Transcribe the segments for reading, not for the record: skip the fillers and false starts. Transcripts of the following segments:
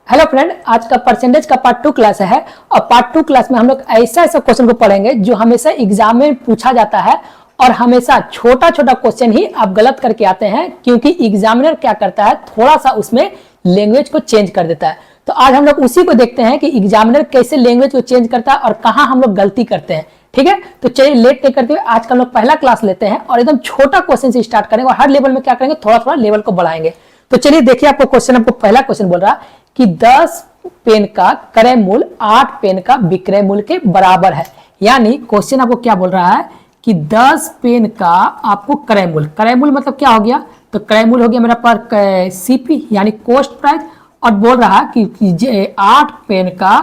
Hello friend, आज का percentage का पार्ट 2 क्लास है। और पार्ट 2 क्लास में हम लोग ऐसा क्वेश्चन को पढ़ेंगे जो हमेशा एग्जाम में पूछा जाता है और हमेशा छोटा छोटा क्वेश्चन ही आप गलत करके आते हैं, क्योंकि एग्जामिनर क्या करता है, थोड़ा सा उसमें लैंग्वेज को चेंज कर देता है। तो आज हम लोग उसी को देखते हैं कि एग्जामिनर कैसे लैंग्वेज को चेंज करता है और कहाँ हम लोग गलती करते हैं। ठीक है, तो चलिए लेट नहीं करते हुए आज का हम लोग पहला क्लास लेते हैं और एकदम छोटा क्वेश्चन से स्टार्ट करेंगे और हर लेवल में क्या करेंगे, थोड़ा थोड़ा लेवल को बढ़ाएंगे। तो चलिए देखिए, आपको क्वेश्चन, आपको पहला क्वेश्चन बोल रहा कि 10 पेन का क्रय मूल्य 8 पेन का विक्रय मूल्य के बराबर है। यानी क्वेश्चन आपको क्या बोल रहा है कि 10 पेन का आपको क्रय मूल्य मतलब क्या हो गया, तो क्रय मूल्य हो गया मेरा पर सीपी यानी कॉस्ट प्राइस, और बोल रहा कि 8 पेन का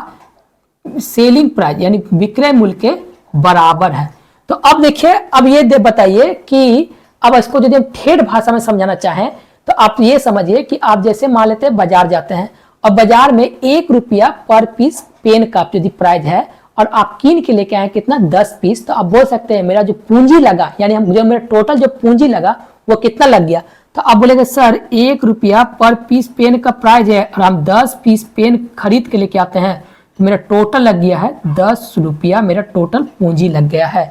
सेलिंग प्राइस यानी विक्रय मूल्य के बराबर है। तो अब देखिए, अब ये बताइए कि अब इसको यदि हम ठेठ भाषा में समझाना चाहें तो आप ये समझिए कि आप जैसे मान लेते हैं बाजार जाते हैं और बाजार में 1 रुपया पर पीस पेन का यदि प्राइस है और आप कीन के लेके आए कितना 10 पीस, तो आप बोल सकते हैं मेरा जो पूंजी लगा यानी जो मेरा टोटल जो पूंजी लगा वो कितना लग गया। तो आप बोलेंगे सर 1 रुपया पर पीस पेन का प्राइस है और हम 10 पीस पेन खरीद के लेके आते हैं तो मेरा टोटल लग गया है 10 रुपया, मेरा टोटल पूंजी लग गया है।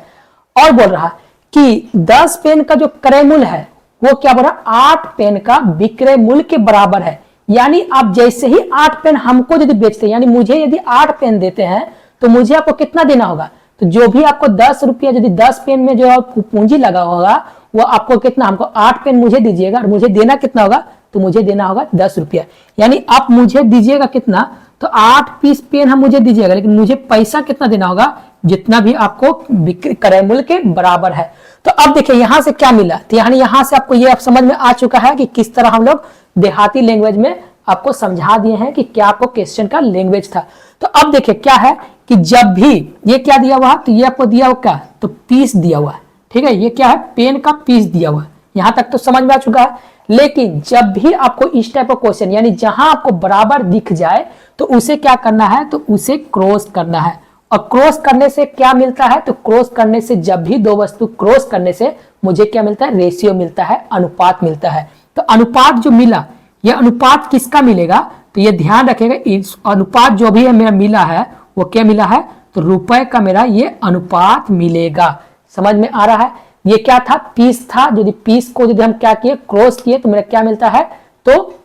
और बोल रहा कि 10 पेन का जो क्रय मूल्य है वो क्या बोल रहा, 8 पेन का विक्रय मूल्य के बराबर है। यानी आप जैसे ही 8 पेन हमको यदि बेचते हैं, यानी मुझे यदि 8 पेन देते हैं तो मुझे आपको कितना देना होगा, तो जो भी आपको 10 रुपया यदि 10 पेन में जो पूंजी लगा होगा वो आपको कितना, हमको 8 पेन मुझे दीजिएगा और मुझे देना कितना होगा, तो मुझे देना होगा 10 रुपया। यानी आप मुझे दीजिएगा कितना, तो 8 पीस पेन हम मुझे दीजिएगा, लेकिन मुझे पैसा कितना देना होगा, जितना भी आपको क्रय मूल्य के बराबर है। तो अब देखिए यहां से क्या मिला, तो यहां से आपको ये अब समझ में आ चुका है कि किस तरह हम लोग देहाती लैंग्वेज में आपको समझा दिए हैं कि क्या आपको क्वेश्चन का लैंग्वेज था। तो अब देखिए क्या है कि जब भी ये क्या दिया हुआ है, तो ये आपको दिया हुआ क्या, तो पीस दिया हुआ है। ठीक है, ये क्या है, पेन का पीस दिया हुआ है। यहां तक तो समझ में आ चुका है। लेकिन जब भी आपको इस टाइप का क्वेश्चन यानी जहां आपको बराबर दिख जाए तो उसे क्या करना है, तो उसे क्रॉस करना है। और क्रॉस करने से क्या मिलता है, तो क्रॉस करने से जब भी दो वस्तु क्रॉस करने से मुझे क्या मिलता है, रेशियो मिलता है, अनुपात मिलता है। तो अनुपात जो मिला, यह अनुपात किसका मिलेगा, तो ये ध्यान रखेगा, इस अनुपात जो भी है मेरा मिला है वो क्या मिला है, तो रुपए का मेरा ये अनुपात मिलेगा। समझ में आ रहा है, ये क्या था, पीस था। यदि पीस को यदि हम क्या किए, क्रॉस किए, तो मेरा क्या मिलता है, तो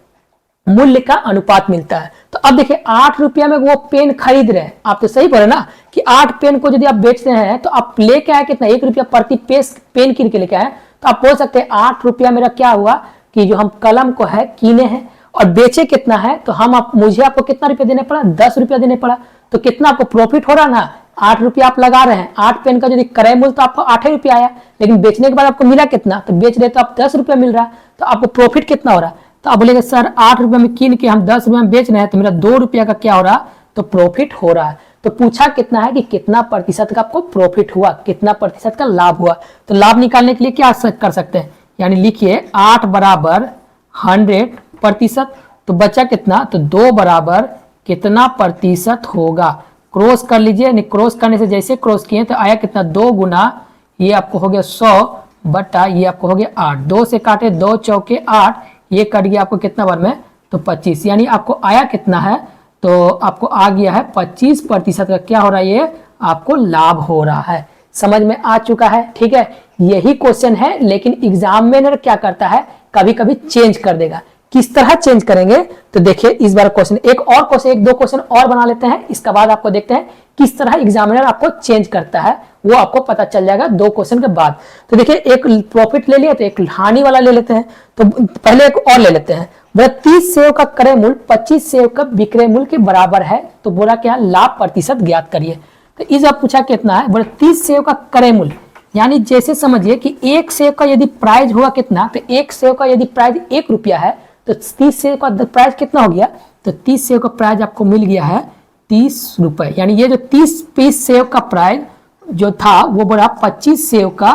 मूल्य का अनुपात मिलता है। तो अब देखिए 8 रुपया में वो पेन खरीद रहे हैं, आप तो सही बोले ना कि 8 पेन को यदि आप बेचते हैं तो आप लेके आए कितना, 1 रुपया प्रति पेन कीन के लेके आए, तो आप बोल सकते हैं 8 रुपया मेरा क्या हुआ कि जो हम कलम को है कीने हैं और बेचे कितना है, तो मुझे आपको कितना रुपया देने पड़ा, 10 रुपया देने पड़ा। तो कितना आपको प्रॉफिट हो रहा ना, 8 रुपया आप लगा रहे हैं, 8 पेन का यदि क्रय मूल्य तो आपको 8 रुपया आया, लेकिन बेचने के बाद आपको मिला कितना, तो बेच रहे तो आप 10 रुपया मिल रहा, तो आपको प्रॉफिट कितना हो रहा। तो आप बोलेंगे सर 8 रुपये में कीन के हम 10 रुपये में बेच रहे हैं तो मेरा 2 रुपया का क्या हो रहा, तो प्रॉफिट हो रहा है। तो पूछा कितना है कि कितना प्रतिशत का आपको प्रॉफिट हुआ, कितना प्रतिशत का लाभ हुआ। तो लाभ निकालने के लिए क्या कर सकते हैं, यानी लिखिए 8 बराबर 100%, तो बचा कितना, तो 2 बराबर कितना प्रतिशत होगा। क्रॉस कर लीजिए, क्रॉस करने से जैसे क्रॉस किए तो आया कितना, 2 गुना ये आपको हो गया 100 बटा ये आपको हो गया 8, 2 से काटे 2 चौके 8, ये कट गया आपको कितना बार में, तो 25। यानी आपको आया कितना है, तो आपको आ गया है 25% का क्या हो रहा है, ये आपको लाभ हो रहा है। समझ में आ चुका है। ठीक है, यही क्वेश्चन है, लेकिन एग्जामिनर क्या करता है, कभी कभी चेंज कर देगा। किस तरह चेंज करेंगे, तो देखिए इस बार क्वेश्चन एक दो क्वेश्चन और बना लेते हैं, इसके बाद आपको देखते हैं किस तरह एग्जामिनर आपको चेंज करता है, वो आपको पता चल जाएगा 2 क्वेश्चन के बाद। तो देखिए एक प्रॉफिट ले लिया, तो एक हानि वाला ले लेते हैं। तो पहले एक और ले लेते हैं, बोला 30 सेव का क्रय मूल्य 25 सेव का विक्रय मूल्य के बराबर है, तो बोला क्या, लाभ प्रतिशत ज्ञात करिए। तो इस बार पूछा कितना है, बोला 30 सेव का क्रय मूल्य, यानी जैसे समझिए कि 1 सेव का यदि प्राइस हुआ कितना, तो 1 सेव का यदि प्राइस 1 रुपया है तो 30 सेव का प्राइस कितना हो गया, तो 30 सेव का प्राइस आपको मिल गया है 30 रुपए। यानी ये जो 30 पीस सेव का प्राइस जो था वो बड़ा 25 सेव का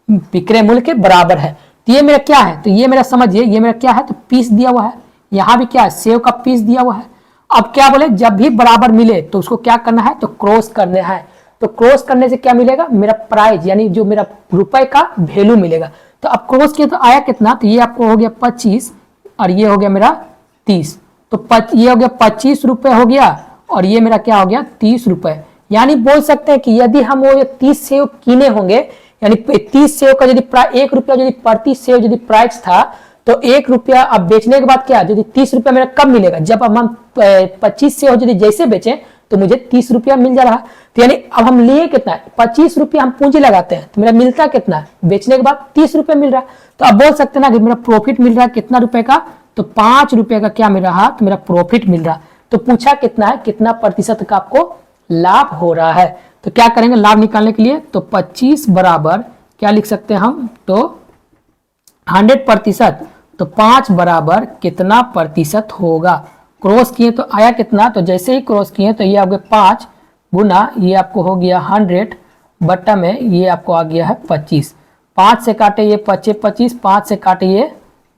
विक्रय मूल्य के बराबर है। तो ये मेरा क्या है, तो ये मेरा समझिए ये मेरा क्या है, तो पीस दिया हुआ है, यहाँ भी क्या है, सेव का पीस दिया हुआ है। अब क्या बोले, जब भी बराबर मिले तो उसको क्या करना है, तो क्रॉस करना है। तो क्रॉस करने से क्या मिलेगा, मेरा प्राइस यानी जो मेरा रुपए का वैल्यू मिलेगा। तो अब क्रॉस किया तो आया कितना, तो ये आपको हो गया 25 और ये हो गया मेरा 30। तो ये हो गया 25 रुपए हो गया, और ये मेरा क्या हो गया 30 रुपए। यानी बोल सकते हैं कि यदि हम वो 30 सेव कीने होंगे, यानी 30 सेव का यदि 1 रुपया यदि प्रति सेव यदि प्राइस था, तो 1 रुपया अब बेचने के बाद क्या यदि 30 रुपया मेरा कब मिलेगा, जब अब हम 25 सेव यदि जैसे बेचें तो मुझे 30 रुपया मिल जा रहा। तो यानी अब हम लिए कितना 25 रुपया हम पूंजी लगाते हैं, तो मेरा मिलता कितना बेचने के बाद 30 रुपया मिल रहा। तो अब बोल सकते हैं ना कि मेरा प्रॉफिट मिल रहा है कितना रुपए का, तो 5 रुपए का क्या मिल रहा, तो मेरा प्रॉफिट मिल रहा। तो पूछा कितना है, कितना प्रतिशत का आपको लाभ हो रहा है। तो क्या करेंगे लाभ निकालने के लिए, तो 25 बराबर क्या लिख सकते हैं हम, तो 100%, तो 5 बराबर कितना प्रतिशत होगा। क्रॉस किए तो आया कितना, तो जैसे ही क्रॉस किए तो ये आपके 5 गुना ये आपको हो गया 100 बट्टा में ये आपको आ गया है 25। 5 से काटे ये 25, 5 से काटे ये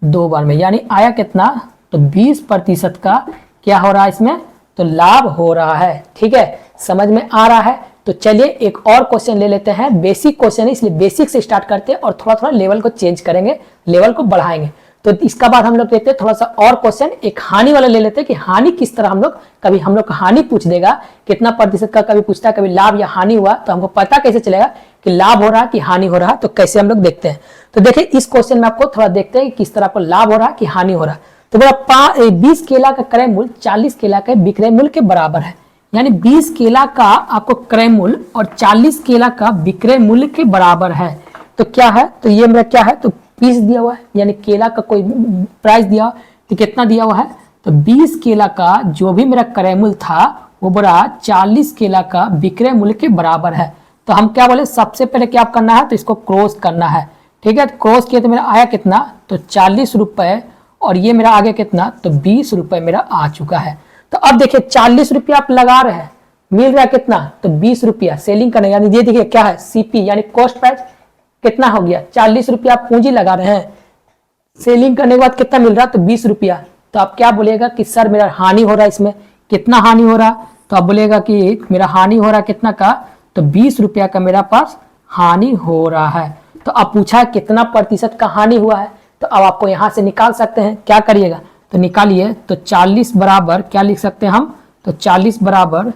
2 बार में, यानी आया कितना, तो 20% का क्या हो रहा है इसमें, तो लाभ हो रहा है। ठीक है, समझ में आ रहा है। तो चलिए एक और क्वेश्चन ले लेते हैं, बेसिक क्वेश्चन है इसलिए बेसिक से स्टार्ट करते हैं और थोड़ा थोड़ा लेवल को चेंज करेंगे, लेवल को बढ़ाएंगे। तो इसका बाद हम लोग देखते हैं थोड़ा सा और क्वेश्चन, एक हानि वाला ले लेते हैं कि हानि किस तरह हम लोग, कभी हम लोग हानि पूछ देगा कितना प्रतिशत का, कभी पूछता है कभी लाभ या हानि हुआ, तो हमको पता कैसे चलेगा कि लाभ हो रहा है कि हानि हो रहा है। तो कैसे हम लोग देखते हैं, तो देखिए इस क्वेश्चन में आपको थोड़ा देखते हैं कि किस तरह आपको लाभ हो रहा है कि हानि हो रहा है। तो बोला 20 केला का क्रय मूल्य 40 केला के विक्रय मूल्य के बराबर है, यानी 20 केला का आपको क्रय मूल्य और 40 केला का विक्रय मूल्य के बराबर है। तो क्या है, तो ये मेरा क्या है, तो पीस दिया हुआ है, यानी केला का कोई प्राइस दिया, तो कितना दिया हुआ है, तो 20 केला का जो भी मेरा क्रय मूल्य था वो बड़ा 40 केला का विक्रय मूल्य के बराबर है। तो हम क्या बोले, सबसे पहले क्या करना है, तो इसको क्रॉस करना है। ठीक है, क्रॉस किया तो मेरा आया कितना, तो 40 रुपए, और ये मेरा आ गया कितना, तो 20 रुपए मेरा आ चुका है। तो अब देखिए 40 रुपया आप लगा रहे हैं, मिल रहा है कितना, तो 20 रुपया सेलिंग करने, यानी ये देखिए क्या है सीपी, यानी कॉस्ट प्राइस कितना हो गया, 40 रुपया आप पूंजी लगा रहे हैं, सेलिंग करने के बाद कितना मिल रहा, तो 20 रुपया। तो आप क्या बोलेगा कि सर मेरा हानि हो रहा है, इसमें कितना हानि हो रहा, तो आप बोलेगा कि मेरा हानि हो रहा कितना का, तो 20 रुपया का मेरा पास हानि हो रहा है। तो अब पूछा कितना प्रतिशत का हानि हुआ है, तो अब आपको यहां से निकाल सकते हैं, क्या करिएगा, तो निकालिए, तो 40 बराबर क्या लिख सकते हैं हम, तो 40 बराबर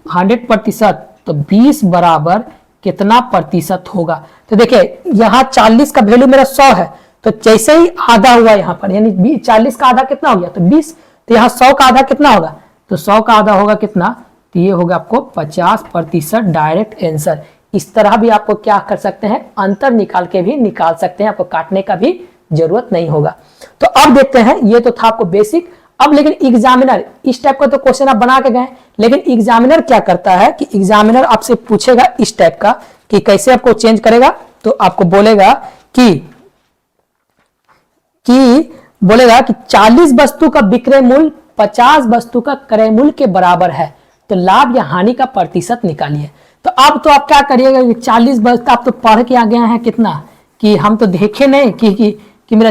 100%, तो 20 बराबर कितना प्रतिशत होगा। तो देखिए यहाँ 40 का वैल्यू मेरा 100 है, तो जैसे ही आधा हुआ यहाँ पर, यानी 40 का आधा कितना हो गया, तो 20, तो यहाँ 100 का आधा कितना होगा, तो 100 का आधा होगा कितना, तो ये होगा आपको 50% डायरेक्ट आंसर। इस तरह भी आपको क्या कर सकते हैं, अंतर निकाल के भी निकाल सकते हैं, आपको काटने का भी जरूरत नहीं होगा। तो अब देखते हैं, ये तो था आपको बेसिक। अब लेकिन एग्जामिनर इस टाइप का तो क्वेश्चन आप बना के गए, लेकिन एग्जामिनर क्या करता है कि एग्जामिनर आपसे पूछेगा इस टाइप का कि कैसे आपको चेंज करेगा, तो आपको बोलेगा कि बोलेगा कि 40 वस्तु का विक्रय मूल्य 50 वस्तु का क्रय मूल्य के बराबर है, तो लाभ या हानि का प्रतिशत निकालिए। तो अब तो आप क्या करिएगा, 40 वस्तु आप तो पढ़ के आ गए हैं कितना, कि हम तो देखे नहीं कि मेरा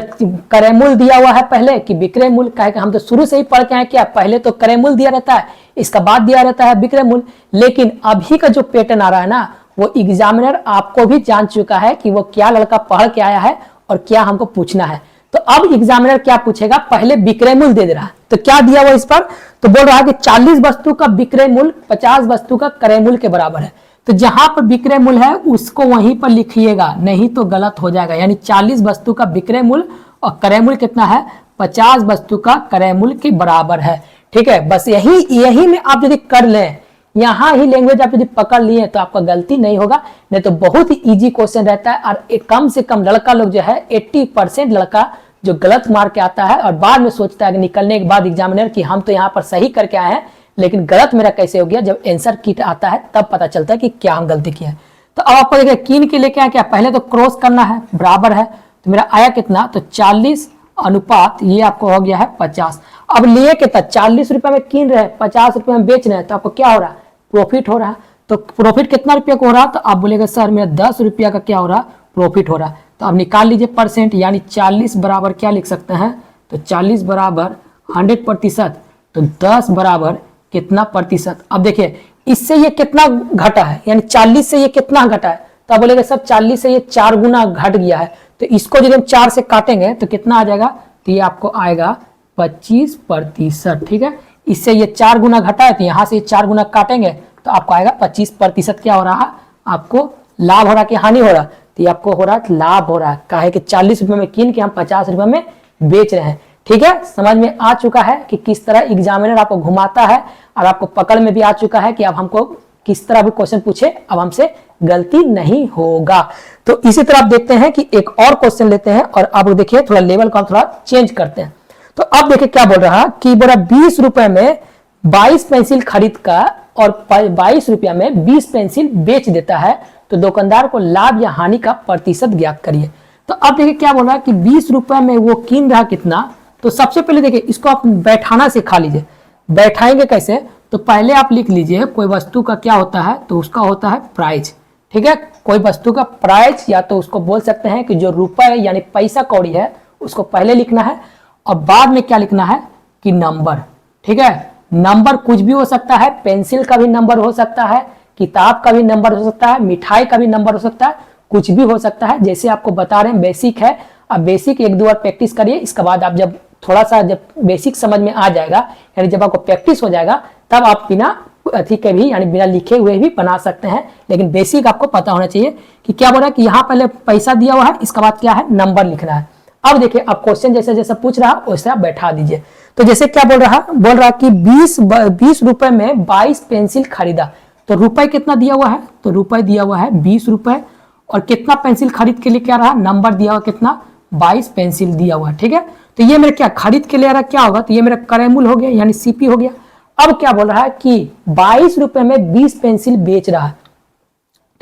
क्रय मूल्य दिया हुआ है पहले कि विक्रय मूल्य का है, हम तो शुरू से ही पढ़ के आए, क्या पहले तो क्रय मूल्य दिया रहता है, इसका बाद दिया रहता है विक्रय मूल्य। लेकिन अभी का जो पैटर्न आ रहा है ना, वो एग्जामिनर आपको भी जान चुका है कि वो क्या लड़का पढ़ के आया है और क्या हमको पूछना है। तो अब एग्जामिनर क्या पूछेगा, पहले विक्रय मूल्य दे रहा है, तो क्या दिया हुआ इस पर, तो बोल रहा है कि 40 वस्तु का विक्रय मूल्य 50 वस्तु का क्रय मूल्य के बराबर है। तो जहां पर विक्रय मूल्य है उसको वहीं पर लिखिएगा, नहीं तो गलत हो जाएगा। यानी 40 वस्तु का विक्रय मूल्य और क्रय मूल्य कितना है, 50 वस्तु का क्रय मूल्य के बराबर है। ठीक है, बस यही में आप यदि कर लें, यहाँ ही लैंग्वेज आप यदि पकड़ लिए तो आपका गलती नहीं होगा, नहीं तो बहुत ही इजी क्वेश्चन रहता है। और कम से कम लड़का लोग जो है 80% लड़का जो गलत मार के आता है और बाद में सोचता है कि निकलने के बाद एग्जामिनर कि हम तो यहाँ पर सही करके आए हैं, लेकिन गलत मेरा कैसे हो गया। जब आंसर किट आता है तब पता चलता है कि क्या हम गलती किया है। तो अब आपको देखिए कीन के लिए क्या क्या, पहले तो क्रॉस करना है, बराबर है, तो मेरा आया कितना, तो 40 अनुपात ये आपको हो गया है 50। अब लिए कितना, 40 रुपए में कीन रहे, 50 रुपए में बेच रहे हैं, तो आपको क्या हो रहा है, प्रॉफिट हो रहा है। तो प्रॉफिट कितना रुपया को हो रहा है, तो आप बोलेगा सर मेरा 10 रुपया का क्या हो रहा है, प्रॉफिट हो रहा है। तो अब निकाल लीजिए परसेंट, यानी 40 बराबर क्या लिख सकते हैं, तो 40 बराबर 100%, तो 10 बराबर कितना प्रतिशत। अब देखिए इससे ये कितना घटा है, यानी 40 से ये कितना घटा है, तो आप बोलेगा सर 40 से ये 4 गुना घट गया है। तो इसको यदि हम 4 से काटेंगे तो कितना आ जाएगा, तो ये आपको आएगा 25%। ठीक है, इससे ये 4 गुना घटा है तो यहाँ से 4 गुना काटेंगे तो आपको आएगा 25%। क्या हो रहा है, आपको लाभ हो रहा कि हानि हो रहा, तो ये आपको हो रहा है लाभ हो रहा है। काहे कि 40 रुपए में कीन के हम 50 रुपए में बेच रहे हैं। ठीक है, समझ में आ चुका है कि किस तरह एग्जामिनर आपको घुमाता है, और आपको पकड़ में भी आ चुका है कि अब हमको किस तरह भी क्वेश्चन पूछे अब हमसे गलती नहीं होगा। तो इसी तरह आप देखते हैं कि एक और क्वेश्चन लेते हैं, और अब देखिए थोड़ा लेवल को हम थोड़ा चेंज करते हैं। तो अब देखिए क्या बोल रहा कि बोला 20 रुपए में 22 पेंसिल खरीद का और 22 रुपया में 20 पेंसिल बेच देता है, तो दुकानदार को लाभ या हानि का प्रतिशत ज्ञात करिए। तो अब देखिए क्या बोल रहा है कि 20 रुपए में वो कीन रहा कितना। तो सबसे पहले देखिए इसको आप बैठाना सिखा लीजिए। बैठाएंगे कैसे, तो पहले आप लिख लीजिए कोई वस्तु का क्या होता है, तो उसका होता है प्राइस। ठीक है, कोई वस्तु का प्राइस, या तो उसको बोल सकते हैं कि जो रुपए यानी पैसा कौड़ी है उसको पहले लिखना है, और बाद में क्या लिखना है कि नंबर। ठीक है, नंबर कुछ भी हो सकता है, पेंसिल का भी नंबर हो सकता है, किताब का भी नंबर हो सकता है, मिठाई का भी नंबर हो सकता है, कुछ भी हो सकता है। जैसे आपको बता रहे हैं बेसिक है, अब बेसिक 1-2 बार प्रैक्टिस करिए, इसके बाद आप जब थोड़ा सा जब बेसिक समझ में आ जाएगा, यानी जब आपको प्रैक्टिस हो जाएगा, तब आप बिना अथी के भी यानी बिना लिखे हुए भी बना सकते हैं। लेकिन बेसिक आपको पता होना चाहिए कि क्या बोल रहा है कि यहाँ पहले पैसा दिया हुआ है, इसके बाद क्या है नंबर लिखना है। अब देखिए अब क्वेश्चन जैसे जैसे पूछ रहा वैसे आप बैठा दीजिए। तो जैसे क्या बोल रहा कि 20 रुपए में 22 पेंसिल खरीदा, तो रुपए कितना दिया हुआ है, तो रुपए दिया हुआ है 20 रुपए, और कितना पेंसिल खरीद के लिए क्या रहा, नंबर दिया हुआ कितना 22 पेंसिल दिया हुआ है। ठीक है, तो ये मेरा क्या खरीद के लिए रहा क्या होगा, तो ये मेरा क्रय मूल्य हो गया यानी सीपी हो गया। अब क्या बोल रहा है कि 22 रुपए में 20 पेंसिल बेच रहा है,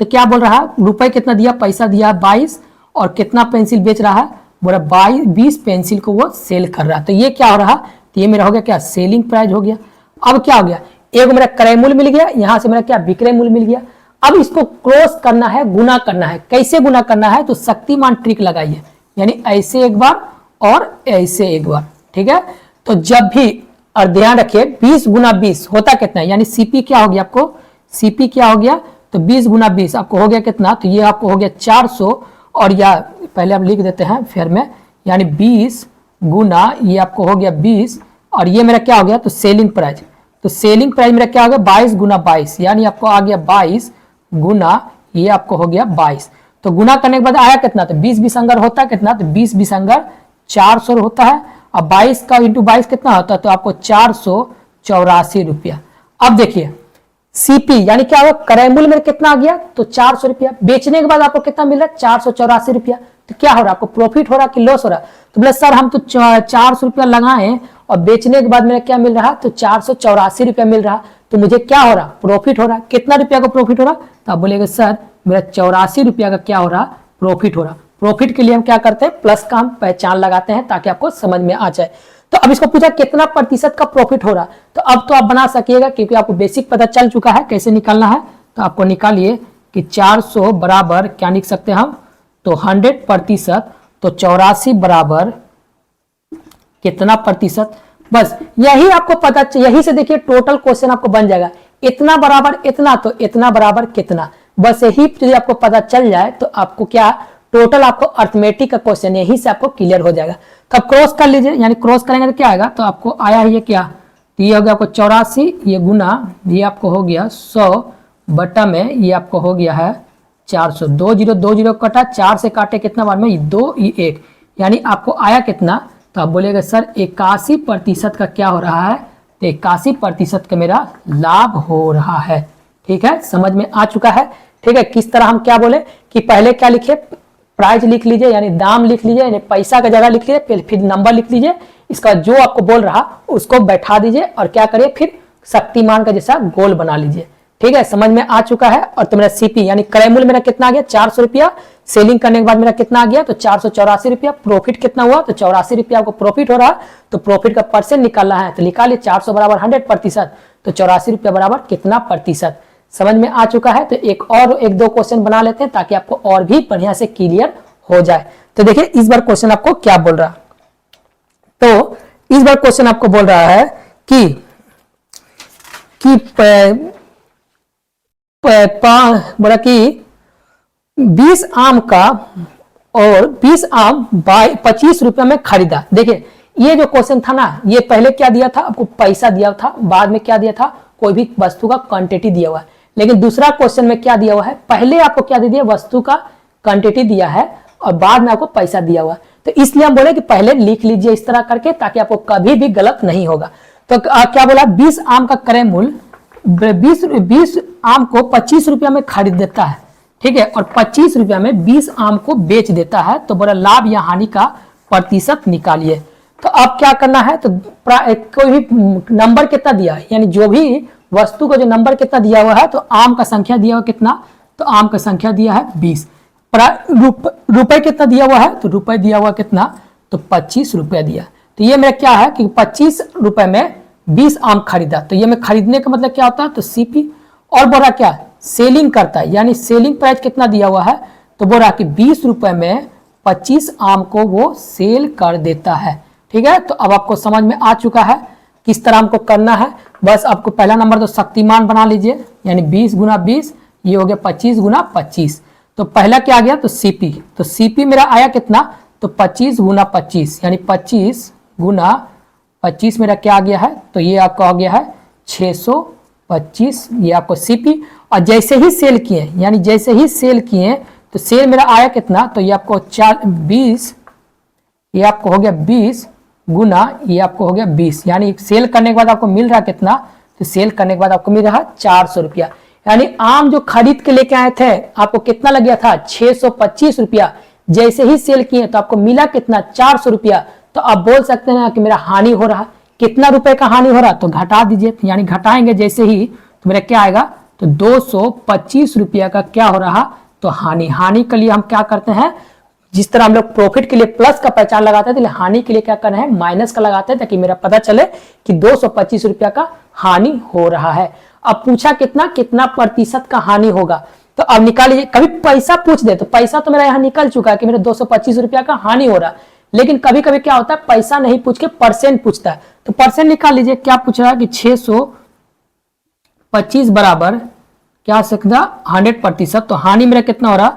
तो क्या बोल रहा है रुपए कितना दिया, पैसा दिया 22, और कितना पेंसिल बेच रहा है, बोला 20 पेंसिल को वो सेल कर रहा है। तो ये क्या हो रहा, तो ये मेरा हो गया क्या सेलिंग प्राइस हो गया। अब क्या हो गया, एक मेरा क्रय मूल्य मिल गया, यहां से मेरा क्या विक्रय मूल्य मिल गया। अब इसको क्रॉस करना है, गुना करना है। कैसे गुना करना है, तो शक्तिमान ट्रिक लगाइए, यानी ऐसे एक बार और ऐसे एक बार। ठीक है, तो जब भी, और ध्यान रखिए 20 गुना 20 होता कितना है, यानी सीपी क्या हो गया आपको, सीपी क्या हो गया, तो 20 गुना 20 आपको हो गया कितना, तो ये आपको हो गया 400, और या पहले आप लिख देते हैं फिर में, यानी 20 गुना ये आपको हो गया 20, और ये मेरा क्या हो गया, तो सेलिंग प्राइस। तो सेलिंग प्राइस मेरा क्या हो गया 22 गुना 22, यानी आपको आ गया 22 गुना ये आपको हो गया 22। तो गुना करने के बाद आया कितना, तो 20 विसंगर होता है कितना, तो 20 विसंगर 400 होता है। अब 22 का इंटू 22 कितना होता है, तो आपको 484 रुपया। अब देखिए सीपी यानी क्या होगा, क्रय मूल्य में कितना आ गया, तो 400 रुपया। बेचने के बाद आपको कितना मिल रहा है, 484 रुपया। तो क्या हो रहा है, आपको प्रॉफिट हो रहा कि लॉस हो रहा। तो बोले सर हम तो 400 रुपया लगाए और बेचने के बाद मेरा क्या मिल रहा, तो 484 रुपया मिल रहा, तो मुझे क्या हो रहा, प्रॉफिट हो रहा। कितना रुपया का प्रॉफिट हो रहा, तो आप बोलेगा सर मेरा 84 रुपया का क्या हो रहा, प्रॉफिट हो रहा। प्रॉफिट के लिए हम क्या करते हैं, प्लस का हम पहचान लगाते हैं ताकि आपको समझ में आ जाए। तो अब इसको पूछा कितना प्रतिशत का प्रॉफिट हो रहा, तो अब तो आप बना सकिएगा क्योंकि आपको बेसिक पता चल चुका है कैसे निकालना है। तो आपको निकालिए कि 400 बराबर क्या लिख सकते हैं हम, तो 100%, तो 84 बराबर कितना प्रतिशत, बस यही आपको पता, यही से देखिए टोटल क्वेश्चन आपको बन जाएगा। इतना बराबर इतना, तो इतना बराबर कितना, बस यही यदि आपको पता चल जाए तो आपको क्या टोटल आपको अर्थमेटिक का क्वेश्चन यही से आपको क्लियर हो जाएगा। तो अब क्रॉस कर लीजिए, यानी क्रॉस करेंगे तो क्या आएगा, तो आपको आया है ये क्या, तो ये हो गया आपको 84, ये गुना ये आपको हो गया 100 बटा में ये आपको हो गया है 400। 2 0 कटा, 4 से काटे कितना बार में, 2 1, यानी आपको आया कितना, तो आप बोलेगा सर 81% का क्या हो रहा है, तो 81% का मेरा लाभ हो रहा है। ठीक है, समझ में आ चुका है। ठीक है, किस तरह हम क्या बोले कि पहले क्या लिखे, प्राइस लिख लीजिए यानी दाम लिख लीजिए, यानी पैसा का जगह लिख लीजिए, फिर नंबर लिख लीजिए, इसका जो आपको बोल रहा उसको बैठा दीजिए और क्या करिए फिर शक्तिमान का जैसा गोल बना लीजिए। ठीक है, समझ में आ चुका है। और तो मेरा सीपी यानी क्रय मूल्य मेरा कितना आ गया 400 रुपया, सेलिंग करने के बाद मेरा कितना आ गया, तो 484 रुपया। प्रॉफिट कितना हुआ, तो 84 रुपया आपको प्रॉफिट हो रहा, तो प्रॉफिट का परसेंट निकालना है, तो निकालिए 400 बराबर 100%, तो 84 रुपया बराबर कितना प्रतिशत। समझ में आ चुका है। तो एक दो क्वेश्चन बना लेते हैं ताकि आपको और भी बढ़िया से क्लियर हो जाए। तो देखिए इस बार क्वेश्चन आपको क्या बोल रहा, तो इस बार क्वेश्चन आपको बोल रहा है कि बोला कि 20 आम का और 20 आम 25 रुपया में खरीदा। देखिए ये जो क्वेश्चन था ना, ये पहले क्या दिया था आपको, पैसा दिया था, बाद में क्या दिया था, कोई भी वस्तु का क्वांटिटी दिया हुआ है। लेकिन दूसरा क्वेश्चन में क्या दिया हुआ है, पहले आपको क्या दे दिया, वस्तु का क्वांटिटी दिया है और बाद में आपको पैसा दिया हुआ है। तो इसलिए हम बोले कि पहले लिख लीजिए इस तरह करके, ताकि आपको कभी भी गलत नहीं होगा। तो क्या बोला, 20 आम का क्रय मूल्य 20 आम को 25 रुपया में खरीद देता है, ठीक है, और 25 रुपया में 20 आम को बेच देता है। तो बोला लाभ या हानि का प्रतिशत निकालिए। तो अब क्या करना है, तो कोई भी नंबर कितना दिया है, यानी जो भी वस्तु को जो नंबर कितना दिया हुआ है, तो आम का संख्या दिया हुआ कितना, तो आम का संख्या दिया है 20। रुपए कितना दिया हुआ है, तो रुपए दिया हुआ कितना, तो 25 रुपया दिया। तो ये मेरा क्या है कि 25 रुपए में 20 आम खरीदा। तो ये में खरीदने का मतलब क्या होता है, तो सीपी। और बोला क्या, सेलिंग करता है, यानी सेलिंग प्राइस कितना दिया हुआ है, तो बोला कि 20 रुपए में 25 आम को वो सेल कर देता है। ठीक है, तो अब आपको समझ में आ चुका है किस तरह हमको करना है। बस आपको पहला नंबर तो शक्तिमान बना लीजिए, यानी 20 गुना 20, ये हो गया 25 गुना 25। तो पहला क्या आ गया, तो सीपी। तो सीपी मेरा आया कितना, तो 25 गुना 25, यानी 25 गुना 25 मेरा क्या आ गया है, तो ये आपका आ गया है 625, ये आपको सीपी। और जैसे ही सेल किए, यानी जैसे ही सेल किए, तो सेल मेरा आया कितना, तो ये आपको 20, ये आपको हो गया 20 गुना, ये आपको हो गया 20, यानी सेल करने के बाद आपको मिल रहा कितना, तो सेल करने के बाद आपको मिल रहा 400 रुपया। यानी आम जो खरीद के लेके आए थे आपको कितना लग गया था, 625 रुपया। जैसे ही सेल किए तो आपको मिला कितना, 400 रुपया। तो आप बोल सकते हैं कि मेरा हानि हो रहा, कितना रुपए का हानि हो रहा, तो घटा दीजिए, यानी घटाएंगे जैसे ही, तो मेरा क्या आएगा, तो 225 रुपया का क्या हो रहा, तो हानि। हानि के लिए हम क्या करते हैं, जिस तरह हम लोग प्रॉफिट के लिए प्लस का पहचान लगाते हैं, तो हानि के लिए क्या करना है, माइनस का लगाते हैं, ताकि मेरा पता चले कि 225 रुपया का हानि हो रहा है। अब पूछा कितना कितना प्रतिशत का हानि होगा, तो अब निकाल लीजिए। कभी पैसा पूछ दे तो पैसा तो मेरा यहाँ निकल चुका है कि मेरा 225 रुपया का हानि हो रहा है। लेकिन कभी कभी क्या होता है, पैसा नहीं पूछ के परसेंट पूछता है, तो परसेंट निकाल लीजिए। क्या पूछ रहा है कि 625 बराबर क्या हो सकता, 100%। तो हानि मेरा कितना हो रहा,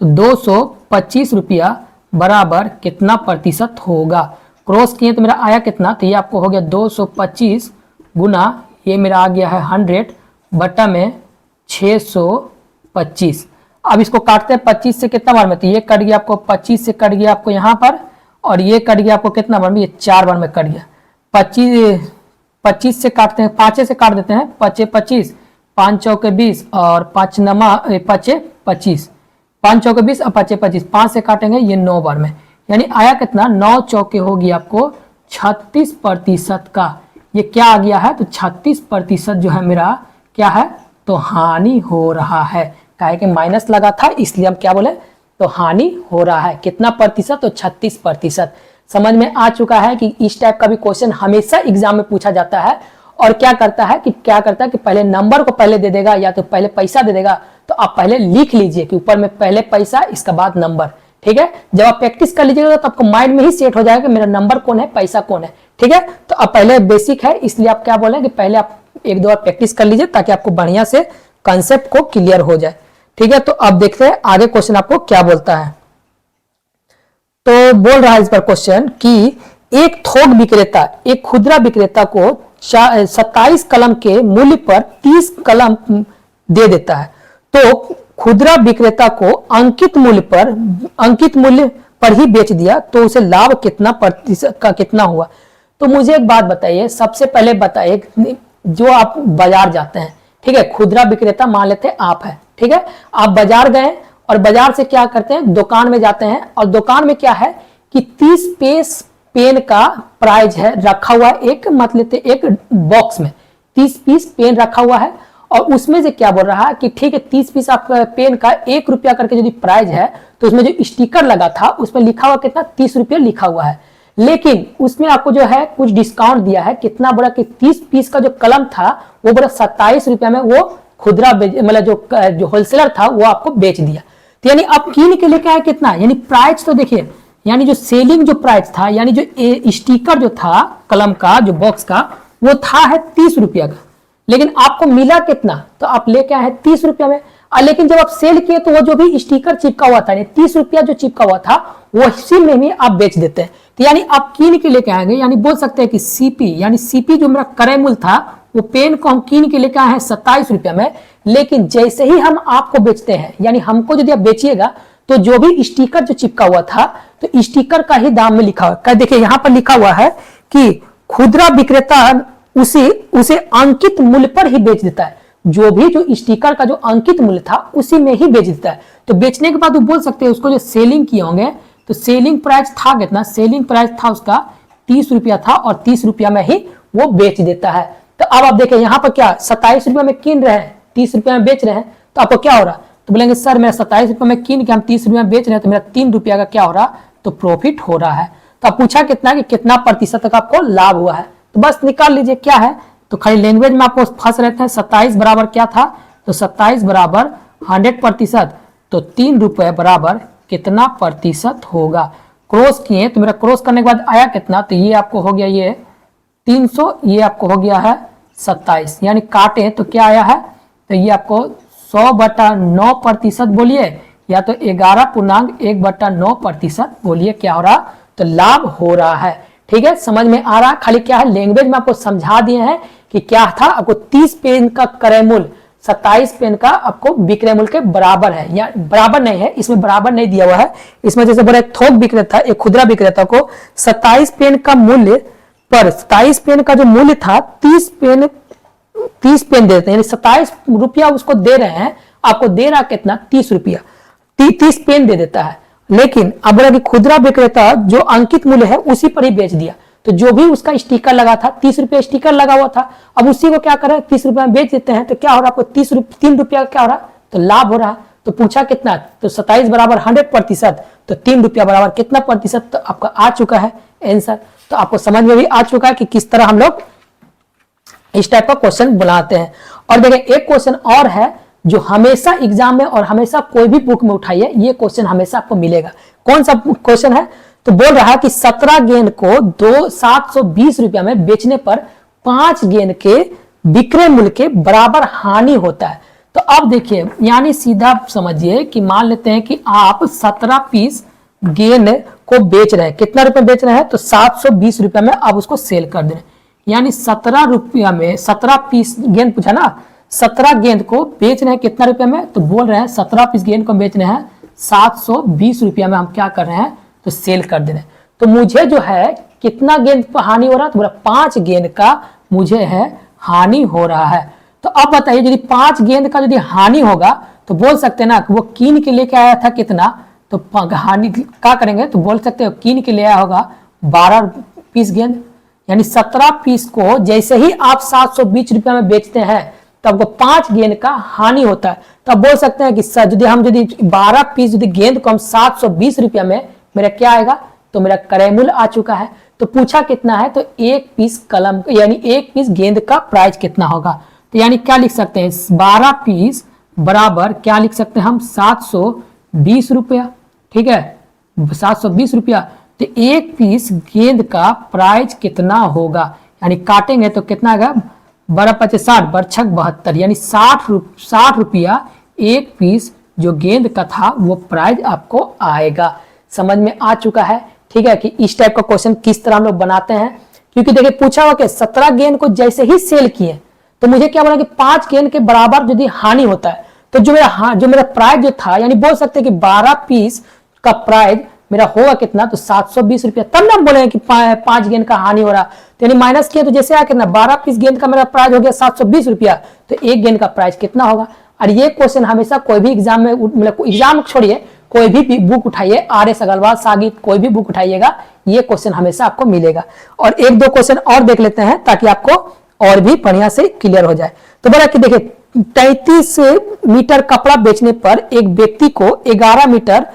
तो 225 रुपया बराबर कितना प्रतिशत होगा। क्रॉस किए तो मेरा आया कितना, तो ये आपको हो गया 225 गुना, ये मेरा आ गया है 100 बटा में 625। अब इसको काटते हैं 25 से कितना बार में, तो ये कट गया आपको 25 से कट गया आपको यहाँ पर, और ये कट गया आपको कितना बार में, ये 4 बार में कट गया। 25 से काटते हैं, 5 से काट देते हैं, 5 25, 5 चौके 20 और 5 नमा 5 25, 5 चौके 20 और 5 25, 5 से काटेंगे ये 9 बार में, यानी आया कितना, 9 चौके होगी आपको 36% का। ये क्या आ गया है, तो 36% जो है मेरा क्या है, तो हानि हो रहा है। काहे कि माइनस लगा था इसलिए हम क्या बोले, तो हानि हो रहा है। कितना प्रतिशत, तो 36%। समझ में आ चुका है कि इस टाइप का भी क्वेश्चन हमेशा एग्जाम में पूछा जाता है। और क्या करता है कि पहले नंबर को पहले दे देगा या तो पहले पैसा दे देगा। तो आप पहले लिख लीजिए कि ऊपर में पहले पैसा, इसका बाद नंबर। ठीक है, जब आप प्रैक्टिस कर लीजिएगा तो आपको माइंड में ही सेट हो जाएगा कि मेरा नंबर कौन है, पैसा कौन है। ठीक है, तो अब पहले बेसिक है, इसलिए आप क्या बोले कि पहले आप 1-2 बार प्रैक्टिस कर लीजिए ताकि आपको बढ़िया से कंसेप्ट को क्लियर हो जाए। ठीक है, तो अब देखते हैं आगे क्वेश्चन आपको क्या बोलता है। तो बोल रहा है इस पर क्वेश्चन कि एक थोक विक्रेता एक खुदरा विक्रेता को 27 कलम के मूल्य पर 30 कलम दे देता है। तो खुदरा विक्रेता को अंकित मूल्य पर ही बेच दिया, तो उसे लाभ कितना प्रतिशत का कितना हुआ। तो मुझे एक बात बताइए, सबसे पहले बताइए, जो आप बाजार जाते हैं, ठीक है, खुदरा विक्रेता मान लेते हैं आप है, ठीक है, आप बाजार गए और बाजार से क्या करते हैं, दुकान में जाते हैं, और दुकान में क्या है कि 30 पीस पेन का प्राइस है रखा हुआ है, एक मत लेते एक बॉक्स में 30 पीस पेन रखा हुआ है, और उसमें से क्या बोल रहा है कि ठीक है 30 पीस आपका पेन का 1 रुपया करके यदि प्राइस है, तो उसमें जो स्टिकर लगा था उसमें लिखा हुआ कितना, 30 रुपया लिखा हुआ है। लेकिन उसमें आपको जो है कुछ डिस्काउंट दिया है, कितना बोला कि 30 पीस का जो कलम था वो बोला 27 रुपया में वो खुदरा मतलब जो होलसेलर था वो आपको बेच दिया। तो यानी आप कीन के लेके आए कितना, यानी प्राइस तो देखिए, यानी जो सेलिंग जो प्राइस था, यानी जो स्टिकर जो था कलम का जो बॉक्स का वो था है 30 रुपया का, लेकिन आपको मिला कितना, तो आप लेके आए हैं 30 रुपया में। लेकिन जब आप सेल किए तो वो जो भी स्टिकर चिपका हुआ था, 30 रुपया जो चिपका हुआ था वो इसी में भी आप बेच देते हैं। तो यानी आप कीन के लेके आएंगे, यानी बोल सकते हैं कि सीपी, यानी सीपी जो मेरा क्रय मूल्य था वो पेन को हम कीन के लेके आए हैं 27 रुपया में, लेकिन जैसे ही हम आपको बेचते हैं, यानी हमको यदि आप बेचिएगा तो जो भी स्टिकर जो चिपका हुआ था तो स्टिकर का ही दाम में लिखा हुआ, देखिए यहाँ पर लिखा हुआ है कि खुदरा विक्रेता उसे अंकित मूल्य पर ही बेच देता है। जो भी जो स्टिकर का जो अंकित मूल्य था उसी में ही बेच देता है। तो बेचने के बाद वो बोल सकते हैं उसको जो सेलिंग किए होंगे, तो सेलिंग प्राइस था कितना, सेलिंग प्राइस था उसका 30 रुपया था और 30 रुपया में ही वो बेच देता है। तो अब आप देखें यहाँ पर क्या 27 रुपया में कीन रहे हैं, 30 रुपया में बेच रहे हैं, तो आपको क्या हो रहा, तो बोलेंगे सर मेरा 27 रुपया में कीन के हम 30 रुपया में बेच रहे हैं तो मेरा 3 रुपया का क्या हो रहा, तो प्रॉफिट हो रहा है। तो आप पूछा कितना कि कितना प्रतिशत का आपको लाभ हुआ है, तो बस निकाल लीजिए क्या है। तो खाली लैंग्वेज में आपको फंस रहते हैं। 27 बराबर क्या था, तो 27 बराबर 100%, तो 3 रुपए बराबर कितना प्रतिशत होगा। क्रॉस किए तो मेरा क्रॉस करने के बाद आया कितना, तो ये आपको हो गया ये 300, ये आपको हो गया है 27, यानी काटे तो क्या आया है, तो ये आपको 100/9% बोलिए या तो 11.1/9% बोलिए, क्या हो रहा, तो लाभ हो रहा है। ठीक है, समझ में आ रहा। खाली क्या है लैंग्वेज में आपको समझा दिए हैं कि क्या था, आपको 30 पेन का क्रय मूल्य 27 पेन का आपको विक्रय मूल्य के बराबर है, या बराबर नहीं है, इसमें बराबर नहीं दिया हुआ है। इसमें जैसे बोला थोक विक्रेता, एक खुदरा विक्रेता को 27 पेन का मूल्य पर 27 पेन का जो मूल्य था 30 पेन देते हैं, यानी 27 रुपया उसको दे रहे हैं, आपको दे रहा कितना 30 रुपया, 30 पेन दे देता है। लेकिन अब बोला कि खुदरा विक्रेता जो अंकित मूल्य है उसी पर ही बेच दिया, तो जो भी उसका स्टिकर लगा था 30 रुपया स्टिकर लगा हुआ था, अब उसी को क्या कर रहे हैं 30 रुपया में बेच देते हैं, तो क्या हो रहा है आपको 3 रुपया का क्या हो रहा है, तो लाभ हो रहा है। तो पूछा कितना, तो 27 बराबर 100%, तो 3 रुपया बराबर कितना प्रतिशत, तो आपका आ चुका है आंसर। तो आपको समझ में भी आ चुका है कि किस तरह हम लोग इस टाइप का क्वेश्चन बनाते हैं। और देखिए एक क्वेश्चन और है जो हमेशा एग्जाम में और हमेशा कोई भी बुक में उठाइए, ये क्वेश्चन हमेशा आपको मिलेगा। कौन सा क्वेश्चन है, तो बोल रहा है कि 17 गेंद को 720 रुपया में बेचने पर 5 गेंद के विक्रय मूल्य के बराबर हानि होता है। तो अब देखिए, यानी सीधा समझिए कि मान लेते हैं कि आप 17 पीस गेंद को बेच रहे हैं, कितना रुपए बेच रहे हैं, तो 720 रुपया में आप उसको सेल कर दे रहे हैं, यानी 17 रुपया में 17 पीस गेंद पूछा ना, 17 गेंद को बेच रहे हैं कितना रुपया में, तो बोल रहे हैं 17 पीस गेंद को बेच रहे हैं 720 रुपया में हम क्या कर रहे हैं, तो सेल कर दे रहे हैं। तो मुझे जो है कितना गेंद पर हानि हो रहा है, तो बोला 5 गेंद का मुझे है हानि हो रहा है। तो अब बताइए यदि 5 गेंद का यदि हानि होगा तो बोल सकते हैं ना कि वो कीन के लेके आया था कितना, तो हानि क्या करेंगे, तो बोल सकते हो कीन के ले आया होगा 12 पीस गेंद, यानी 17 पीस को जैसे ही आप 720 रुपया में बेचते हैं तो आपको 5 गेंद का हानि होता है। तो आप बोल सकते हैं कि यदि 12 पीस यदि गेंद को हम 720 रुपया में, मेरा क्या आएगा, तो मेरा क्रय मूल्य आ चुका है। तो पूछा कितना है, तो 1 पीस कलम यानी 1 पीस गेंद का प्राइस कितना होगा, तो यानी क्या लिख सकते हैं 12 पीस बराबर क्या लिख सकते हैं हम 720 रुपया। ठीक है, 720 रुपया, तो 1 पीस गेंद का प्राइस कितना होगा, यानी काटेंगे तो कितना आएगा 12×5 = 60, 12×6 = 72, यानी 60 रुपया 1 पीस जो गेंद का था वो प्राइस आपको आएगा। समझ में आ चुका है। ठीक है, कि इस टाइप का क्वेश्चन किस तरह हम लोग बनाते हैं, क्योंकि देखिए पूछा हुआ कि 17 गेंद को जैसे ही सेल किए तो मुझे क्या बोला कि 5 गेंद के बराबर यदि हानि होता है, तो जो मेरा प्राइस जो था, यानी बोल सकते हैं कि 12 पीस का प्राइस मेरा होगा कितना, तो 720 रुपया, तब ना हम बोलेंगे कि 5 गेंद का हानि हो रहा, तो यानी माइनस किया तो जैसे आया कितना 12 पीस गेंद का मेरा प्राइस हो गया 720 रुपया, तो 1 गेंद का प्राइस कितना होगा। और ये क्वेश्चन हमेशा कोई भी एग्जाम में, मतलब एग्जाम छोड़िए, कोई भी बुक उठाइए, आर.एस. अग्रवाल सागित कोई भी बुक उठाइएगा, ये क्वेश्चन हमेशा आपको मिलेगा। और 1-2 क्वेश्चन और देख लेते हैं ताकि आपको और भी बढ़िया से क्लियर हो जाए। तो बोला कि देखिए 33 मीटर कपड़ा बेचने पर एक व्यक्ति को 11 मीटर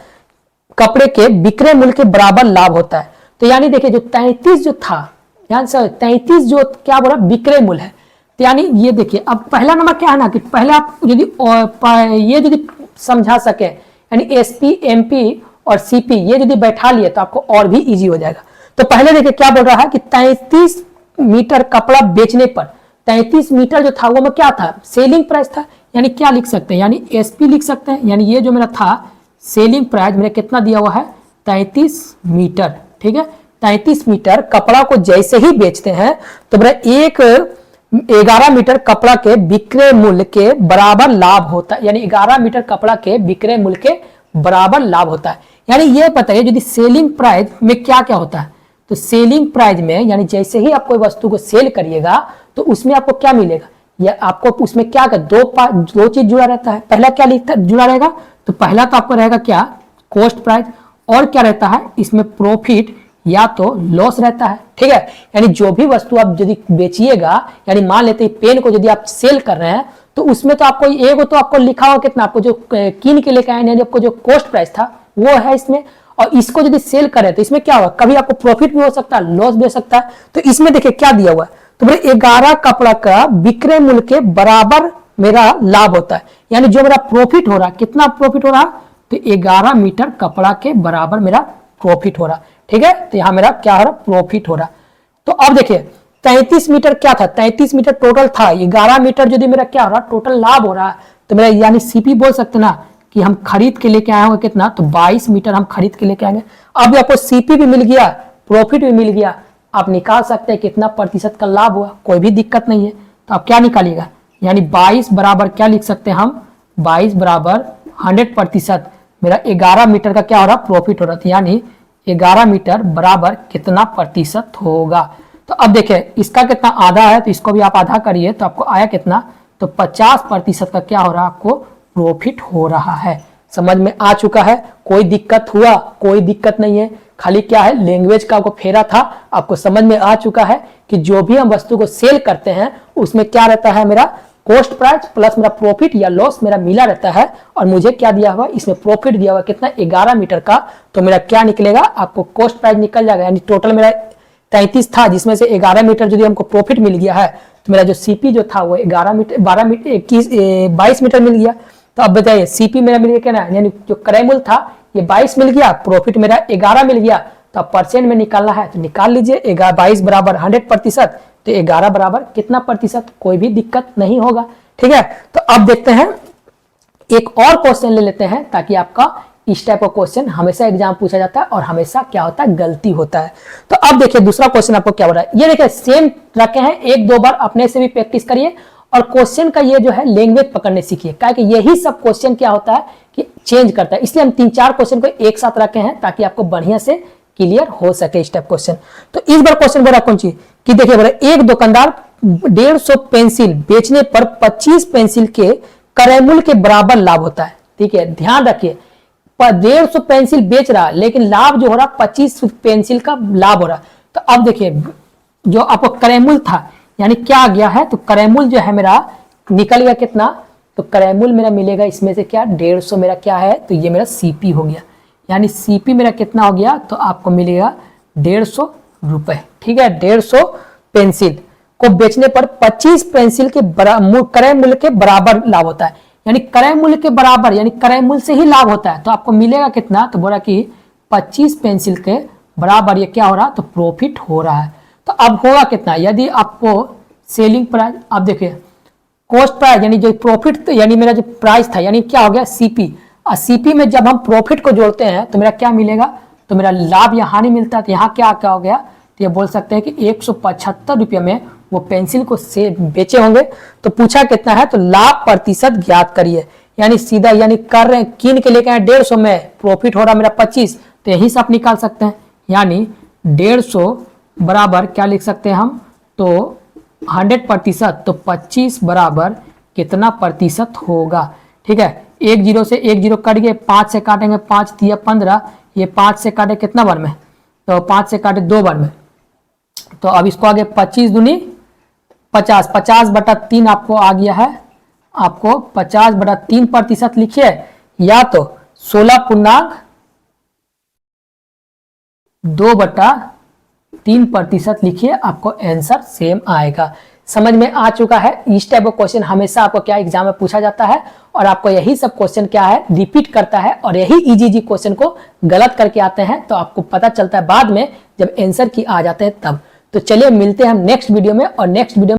कपड़े के विक्रय मूल्य के बराबर लाभ होता है। तो यानी देखिए जो 33 जो था, यानी 33 जो क्या बोला विक्रय मूल्य है, तो यानी ये देखिए अब पहला नंबर क्या है ना कि पहले आप यदि समझा सके, यानी एसपी, एमपी और सीपी ये यदि बैठा लिए तो आपको और भी इजी हो जाएगा। तो पहले देखिए क्या बोल रहा है कि 33 मीटर कपड़ा बेचने पर, 33 मीटर जो था वो में क्या था, सेलिंग प्राइस था, यानी क्या लिख सकते हैं, यानी एसपी लिख सकते हैं। यानी ये जो मेरा था सेलिंग प्राइस मेरा कितना दिया हुआ है 33 मीटर, ठीक है। 33 मीटर कपड़ा को जैसे ही बेचते हैं तो मेरा 11 मीटर कपड़ा के विक्रय मूल्य के बराबर लाभ होता है। यानी 11 मीटर कपड़ा के विक्रय मूल्य के बराबर लाभ होता है। यानी ये बताइए यदि सेलिंग प्राइस में क्या क्या होता है, तो सेलिंग प्राइस में यानी जैसे ही आप कोई वस्तु को सेल करिएगा तो उसमें आपको क्या मिलेगा, या आपको उसमें क्या दो चीज जुड़ा रहता है। पहला क्या जुड़ा रहेगा, तो पहला तो आपको रहेगा क्या कॉस्ट प्राइस, और क्या रहता है इसमें प्रॉफिट या तो लॉस रहता है, ठीक है। यानी जो भी वस्तु आप यदि बेचिएगा, यानी मान लेते हैं पेन को यदि आप सेल कर रहे हैं तो उसमें तो आपको एगो तो आपको लिखा हुआ कितना, आपको जो कीन के लेकर आए यानी आपको जो कॉस्ट प्राइस था वो है इसमें, और इसको यदि सेल करें तो इसमें क्या होगा, कभी आपको प्रॉफिट भी हो सकता है लॉस भी हो सकता है। तो इसमें देखिए क्या दिया हुआ है, तो मेरे 11 कपड़ा का विक्रय मूल्य के बराबर मेरा लाभ होता है। यानी जो मेरा प्रॉफिट हो रहा, कितना प्रॉफिट हो रहा, तो 11 मीटर कपड़ा के बराबर मेरा प्रॉफिट हो रहा, ठीक है। तो यहां मेरा क्या हो रहा, प्रॉफिट हो रहा। तो अब देखिए 33 मीटर क्या था, 33 मीटर टोटल था, 11 मीटर यदि मेरा क्या हो रहा टोटल लाभ हो रहा है, तो मेरा यानी सीपी बोल सकते ना कि हम खरीद के लेके आए होंगे कितना, तो 22 मीटर हम खरीद के लेके आएंगे। अब आपको सीपी भी मिल गया, प्रॉफिट भी मिल गया, आप निकाल सकते हैं कितना प्रतिशत का लाभ हुआ, कोई भी दिक्कत नहीं है। तो आप क्या निकालिएगा, यानी 22 बराबर क्या लिख सकते हैं हम, 22 बराबर 100% मेरा 11 मीटर का क्या हो रहा प्रॉफिट हो रहा था, यानी 11 मीटर बराबर कितना प्रतिशत होगा। तो अब देखिए इसका कितना आधा है, तो इसको भी आप आधा करिए तो आपको आया कितना, तो 50% का क्या हो रहा है आपको प्रॉफिट हो रहा है। समझ में आ चुका है, कोई दिक्कत हुआ, कोई दिक्कत नहीं है, खाली क्या है लैंग्वेज का आपको फेरा था, आपको समझ में आ चुका है कि जो भी हम वस्तु को सेल करते हैं उसमें क्या रहता है मेरा कॉस्ट प्राइस प्लस मेरा प्रॉफिट या लॉस मेरा मिला रहता है। और मुझे क्या दिया हुआ, इसमें प्रॉफिट दिया हुआ कितना 11 मीटर का, तो मेरा क्या निकलेगा आपको कॉस्ट प्राइस निकल जाएगा। यानी टोटल मेरा 33 था जिसमें से 11 मीटर यदि हमको प्रॉफिट मिल गया है तो मेरा जो सीपी जो था वो 11 मीटर 12 मीटर 22 मीटर मिल गया। तो अब बताइए सीपी मेरा मिल गया क्या ना, यानी जो क्रय मूल्य था ये 22 मिल गया, प्रॉफिट मेरा 11 मिल गया। तो अब परसेंट में निकालना है तो निकाल लीजिए, 22 बराबर 100%, तो 11 बराबर कितना प्रतिशत, कोई भी दिक्कत नहीं होगा, ठीक है। तो अब देखते हैं एक और क्वेश्चन ले लेते हैं, ताकि आपका इस टाइप का क्वेश्चन हमेशा एग्जाम पूछा जाता है और हमेशा क्या होता है गलती होता है। तो अब देखिए दूसरा क्वेश्चन आपको क्या हो रहा है, ये देखिए सेम रखे हैं, एक दो बार अपने से भी प्रैक्टिस करिए और क्वेश्चन का ये जो है लैंग्वेज पकड़ने सीखिए, क्योंकि यही सब क्वेश्चन क्या होता है कि चेंज करता है, इसलिए हम 3-4 क्वेश्चन को एक साथ रखे हैं ताकि आपको बढ़िया से क्लियर हो सके इस टाइप क्वेश्चन। तो इस बार क्वेश्चन बोला कौन चीज कि देखिए बोला एक दुकानदार 150 पेंसिल बेचने पर 25 पेंसिल के क्रय मूल्य के बराबर लाभ होता है, ठीक है। ध्यान रखिए 150 पेंसिल बेच रहा लेकिन लाभ जो हो रहा 25 पेंसिल का लाभ हो रहा। तो अब देखिए जो आपको क्रय मूल्य था यानी क्या आ गया है, तो क्रय मूल्य जो है मेरा निकल गया कितना, तो क्रय मूल्य मेरा मिलेगा इसमें से क्या 150 मेरा क्या है, तो ये मेरा सीपी हो गया, यानी सीपी मेरा कितना हो गया, तो आपको मिलेगा 150 रुपए, ठीक है। 150 पेंसिल को बेचने पर 25 पेंसिल के क्रय मूल्य के बराबर लाभ होता है, यानी क्रय मूल्य के बराबर यानी क्रय मूल्य से ही लाभ होता है। तो आपको मिलेगा कितना, तो बोला कि 25 पेंसिल के बराबर ये क्या हो रहा, तो प्रॉफिट हो रहा है। तो अब होगा कितना, यदि आपको सेलिंग प्राइस, आप देखिए कॉस्ट प्राइस यानी जो प्रॉफिट यानी मेरा जो प्राइस था यानी क्या हो गया सीपी, और सीपी में जब हम प्रॉफिट को जोड़ते हैं तो मेरा क्या मिलेगा, तो मेरा लाभ या हानि मिलता है। तो यहाँ क्या क्या हो गया, तो ये बोल सकते हैं कि 175 रुपये में वो पेंसिल को से बेचे होंगे। तो पूछा कितना है, तो लाभ प्रतिशत ज्ञात करिए, यानी सीधा यानी कर रहे हैं कीन के लेके आए 150 में, प्रॉफिट हो रहा मेरा 25, तो यही से आप निकाल सकते हैं, यानी 150 बराबर क्या लिख सकते हैं हम, तो 100%, तो 25 बराबर कितना प्रतिशत होगा, ठीक है। 1 0 से 1 0 कट गए, 5 से काटेंगे 5 दिया 15, ये 5 से काटे कितना बार में, तो 5 से काटे 2 बार में, तो अब इसको आगे 25 दूनी 50, 50/3 आपको आ गया है, आपको 50/3% लिखिए, या तो 16.2/3% लिखिए, आपको आंसर सेम आएगा। समझ में आ चुका है, इस टाइप का क्वेश्चन हमेशा आपको क्या एग्जाम में पूछा जाता है और आपको यही सब क्वेश्चन क्या है रिपीट करता है, और यही इजी क्वेश्चन को गलत करके आते हैं, तो आपको पता चलता है बाद में जब आंसर की आ जाते हैं तब। तो चलिए मिलते हैं हम नेक्स्ट वीडियो में, और नेक्स्ट वीडियो